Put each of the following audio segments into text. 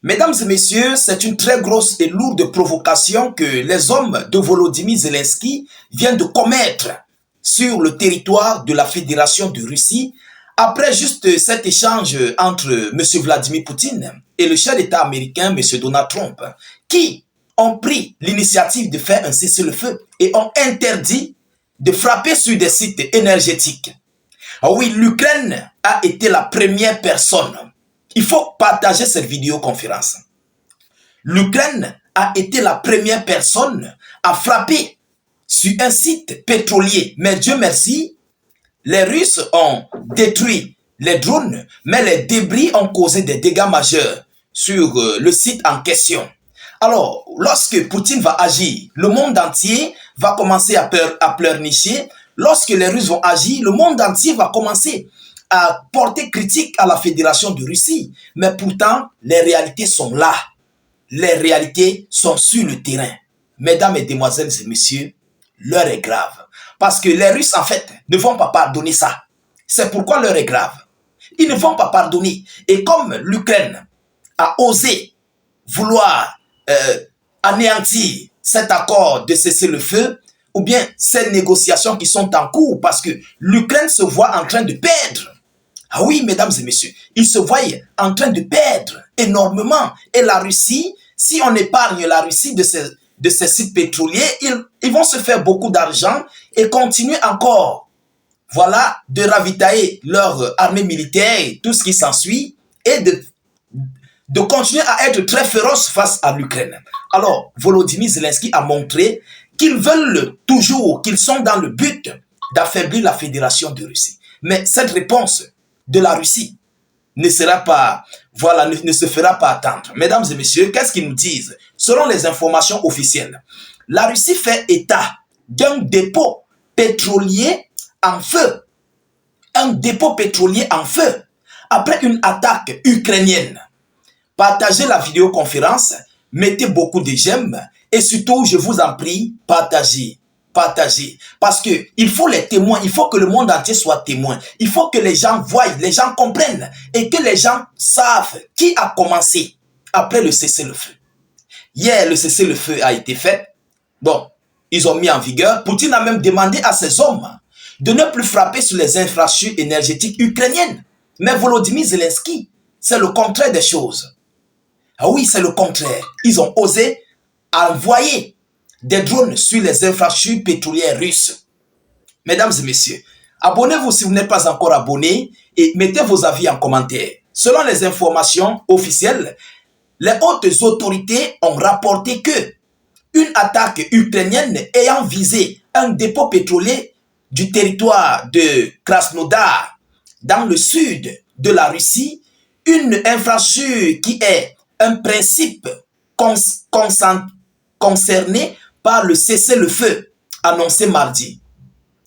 Mesdames et messieurs, c'est une très grosse et lourde provocation que les hommes de Volodymyr Zelensky viennent de commettre sur le territoire de la Fédération de Russie après juste cet échange entre M. Vladimir Poutine et le chef d'État américain M. Donald Trump, qui ont pris l'initiative de faire un cessez-le-feu et ont interdit de frapper sur des sites énergétiques. Ah oui, l'Ukraine a été la première personne. Il faut partager cette vidéoconférence. L'Ukraine a été la première personne à frapper sur un site pétrolier. Mais Dieu merci, les Russes ont détruit les drones, mais les débris ont causé des dégâts majeurs sur le site en question. Alors, lorsque Poutine va agir, le monde entier va commencer à pleurnicher. Lorsque les Russes vont agir, le monde entier va commencer à porter critique à la Fédération de Russie. Mais pourtant, les réalités sont là. Les réalités sont sur le terrain. Mesdames et demoiselles et messieurs, l'heure est grave. Parce que les Russes, en fait, ne vont pas pardonner ça. C'est pourquoi l'heure est grave. Ils ne vont pas pardonner. Et comme l'Ukraine a osé vouloir anéantir cet accord de cessez-le-feu, ou bien ces négociations qui sont en cours, parce que l'Ukraine se voit en train de perdre. Ah oui, mesdames et messieurs, ils se voient en train de perdre énormément. Et la Russie, si on épargne la Russie de ces sites pétroliers, ils vont se faire beaucoup d'argent et continuer encore, voilà, de ravitailler leur armée militaire, tout ce qui s'ensuit, et de continuer à être très féroce face à l'Ukraine. Alors, Volodymyr Zelensky a montré qu'ils veulent toujours, qu'ils sont dans le but d'affaiblir la Fédération de Russie. Mais cette réponse de la Russie ne sera pas, voilà, ne se fera pas attendre. Mesdames et messieurs, qu'est-ce qu'ils nous disent? Selon les informations officielles, la Russie fait état d'un dépôt pétrolier en feu. Un dépôt pétrolier en feu après une attaque ukrainienne. Partagez la vidéoconférence, mettez beaucoup de j'aime et surtout, je vous en prie, partagez. Partagez. Parce que il faut les témoins, il faut que le monde entier soit témoin. Il faut que les gens voient, les gens comprennent et que les gens savent qui a commencé après le cessez-le-feu. Hier, le cessez-le-feu a été fait. Bon, ils ont mis en vigueur. Poutine a même demandé à ses hommes de ne plus frapper sur les infrastructures énergétiques ukrainiennes. Mais Volodymyr Zelensky, c'est le contraire des choses. Ah oui, c'est le contraire. Ils ont osé envoyer des drones sur les infrastructures pétrolières russes. Mesdames et messieurs, abonnez-vous si vous n'êtes pas encore abonné et mettez vos avis en commentaire. Selon les informations officielles, les hautes autorités ont rapporté que une attaque ukrainienne ayant visé un dépôt pétrolier du territoire de Krasnodar dans le sud de la Russie, une infrastructure qui est un principe concerné par le cessez-le-feu annoncé mardi.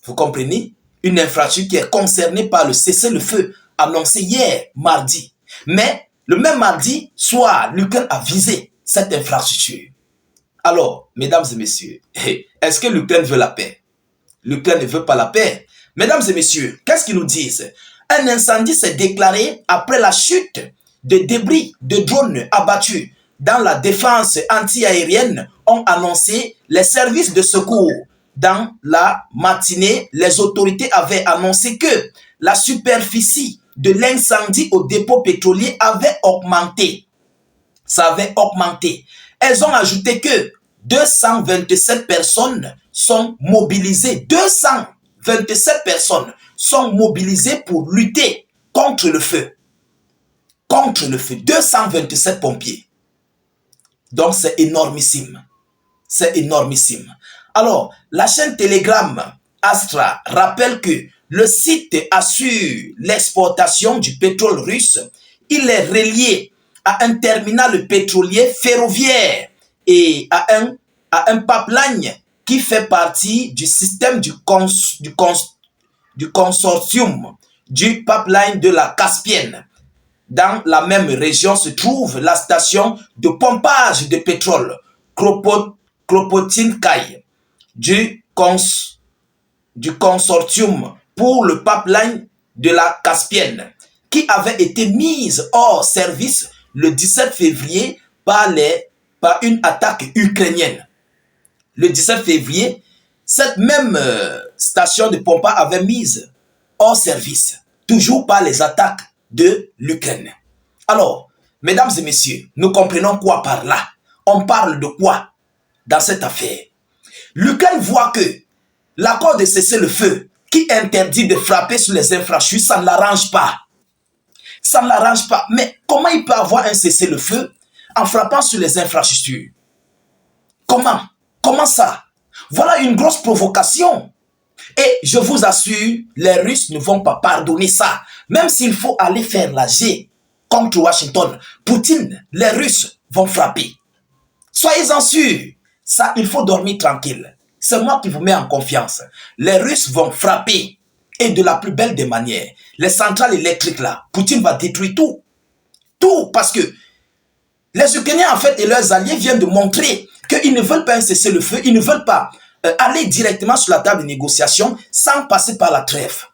Vous comprenez? Une infrastructure qui est concernée par le cessez-le-feu annoncé hier, mardi. Mais le même mardi soir, l'Ukraine a visé cette infrastructure. Alors, mesdames et messieurs, est-ce que l'Ukraine veut la paix? L'Ukraine ne veut pas la paix. Mesdames et messieurs, qu'est-ce qu'ils nous disent? Un incendie s'est déclaré après la chute de débris de drones abattus dans la défense anti-aérienne, ont annoncé les services de secours. Dans la matinée, les autorités avaient annoncé que la superficie de l'incendie au dépôt pétrolier avait augmenté. Ça avait augmenté. Elles ont ajouté que 227 personnes sont mobilisées. 227 personnes sont mobilisées pour lutter contre le feu. Contre le feu. 227 pompiers. Donc c'est énormissime. C'est énormissime. Alors, la chaîne Telegram Astra rappelle que le site assure l'exportation du pétrole russe. Il est relié à un terminal pétrolier ferroviaire et à un pipeline qui fait partie du système du consortium du pipeline de la Caspienne. Dans la même région se trouve la station de pompage de pétrole Kropotkinkai du consortium pour le pipeline de la Caspienne, qui avait été mise hors service le 17 février par une attaque ukrainienne. Le 17 février, cette même station de pompe avait mise hors service, toujours par les attaques de l'Ukraine. Alors, mesdames et messieurs, nous comprenons quoi par là? On parle de quoi dans cette affaire? L'Ukraine voit que l'accord de cessez-le-feu qui interdit de frapper sur les infrastructures, ça ne l'arrange pas. Ça ne l'arrange pas. Mais comment il peut avoir un cessez-le-feu en frappant sur les infrastructures? Comment? Comment ça? Voilà une grosse provocation. Et je vous assure, les Russes ne vont pas pardonner ça. Même s'il faut aller faire la G contre Washington, Poutine, les Russes vont frapper. Soyez-en sûrs. Ça, il faut dormir tranquille. C'est moi qui vous mets en confiance. Les Russes vont frapper. Et de la plus belle des manières. Les centrales électriques là, Poutine va détruire tout. Tout, parce que les Ukrainiens en fait et leurs alliés viennent de montrer qu'ils ne veulent pas un cessez-le-feu, ils ne veulent pas aller directement sur la table de négociation sans passer par la trêve.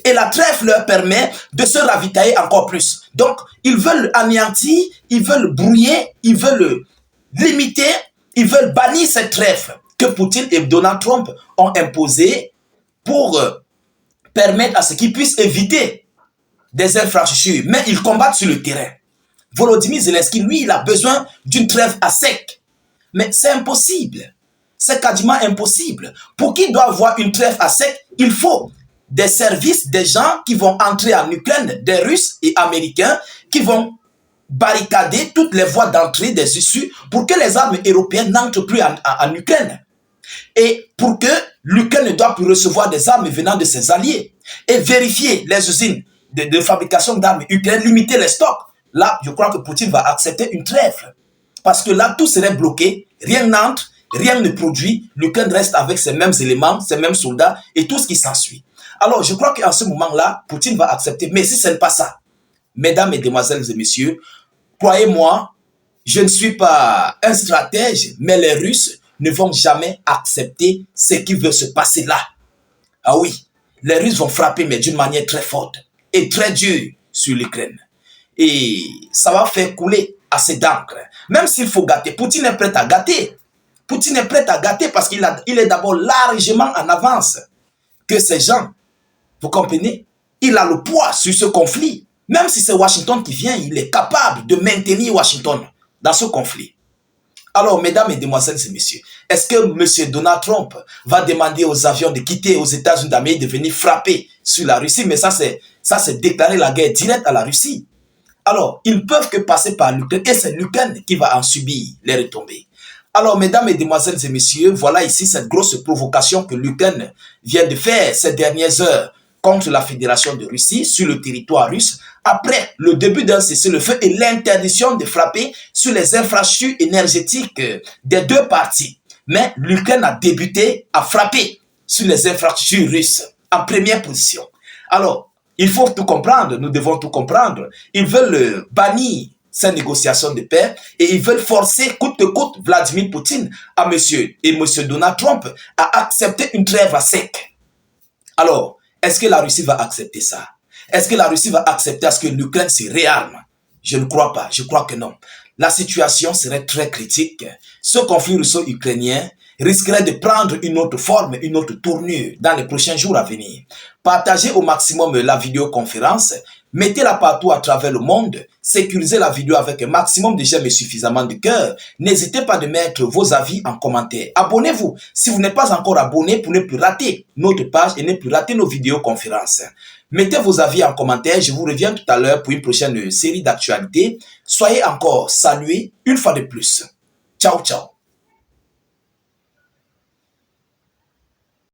Et la trêve leur permet de se ravitailler encore plus. Donc, ils veulent anéantir, ils veulent brouiller, ils veulent limiter, ils veulent bannir cette trêve que Poutine et Donald Trump ont imposée pour permettre à ce qu'ils puissent éviter des infrastructures. Mais ils combattent sur le terrain. Volodymyr Zelensky, lui, il a besoin d'une trêve à sec. Mais c'est impossible. C'est quasiment impossible. Pour qu'il doit avoir une trêve à sec, il faut des services, des gens qui vont entrer en Ukraine, des Russes et Américains, qui vont barricader toutes les voies d'entrée des issues pour que les armes européennes n'entrent plus en Ukraine. Et pour que l'Ukraine ne doit plus recevoir des armes venant de ses alliés. Et vérifier les usines de fabrication d'armes ukrainiennes, limiter les stocks. Là, je crois que Poutine va accepter une trêve. Parce que là, tout serait bloqué, rien n'entre, rien ne produit, l'Ukraine reste avec ses mêmes éléments, ses mêmes soldats et tout ce qui s'ensuit. Alors, je crois qu'en ce moment-là, Poutine va accepter. Mais si ce n'est pas ça, mesdames, mesdemoiselles et messieurs, croyez-moi, je ne suis pas un stratège, mais les Russes ne vont jamais accepter ce qui veut se passer là. Ah oui, les Russes vont frapper, mais d'une manière très forte et très dure sur l'Ukraine. Et ça va faire couler assez d'encre. Même s'il faut gâter, Poutine est prêt à gâter. Poutine est prêt à gâter parce qu'il est d'abord largement en avance que ces gens. Vous comprenez? Il a le poids sur ce conflit. Même si c'est Washington qui vient, il est capable de maintenir Washington dans ce conflit. Alors, mesdames, mesdemoiselles et messieurs, est-ce que M. Donald Trump va demander aux avions de quitter aux États-Unis d'Amérique, de venir frapper sur la Russie? Mais ça, c'est déclarer la guerre directe à la Russie. Alors, ils ne peuvent que passer par l'Ukraine et c'est l'Ukraine qui va en subir les retombées. Alors, mesdames, mesdemoiselles et messieurs, voilà ici cette grosse provocation que l'Ukraine vient de faire ces dernières heures contre la Fédération de Russie sur le territoire russe après le début d'un cessez-le-feu et l'interdiction de frapper sur les infrastructures énergétiques des deux parties. Mais l'Ukraine a débuté à frapper sur les infrastructures russes en première position. Alors, il faut tout comprendre, nous devons tout comprendre. Ils veulent bannir ces négociations de paix et ils veulent forcer coûte que coûte Vladimir Poutine à monsieur Donald Trump à accepter une trêve à sec. Alors, est-ce que la Russie va accepter ça? Est-ce que la Russie va accepter à ce que l'Ukraine se réarme? Je ne crois pas, je crois que non. La situation serait très critique. Ce conflit russo-ukrainien risquerait de prendre une autre forme, une autre tournure dans les prochains jours à venir. Partagez au maximum la vidéoconférence, mettez-la partout à travers le monde, sécurisez la vidéo avec un maximum de j'aime et suffisamment de cœur. N'hésitez pas de mettre vos avis en commentaire. Abonnez-vous si vous n'êtes pas encore abonné pour ne plus rater notre page et ne plus rater nos vidéoconférences. Mettez vos avis en commentaire, je vous reviens tout à l'heure pour une prochaine série d'actualités. Soyez encore salués une fois de plus. Ciao, ciao.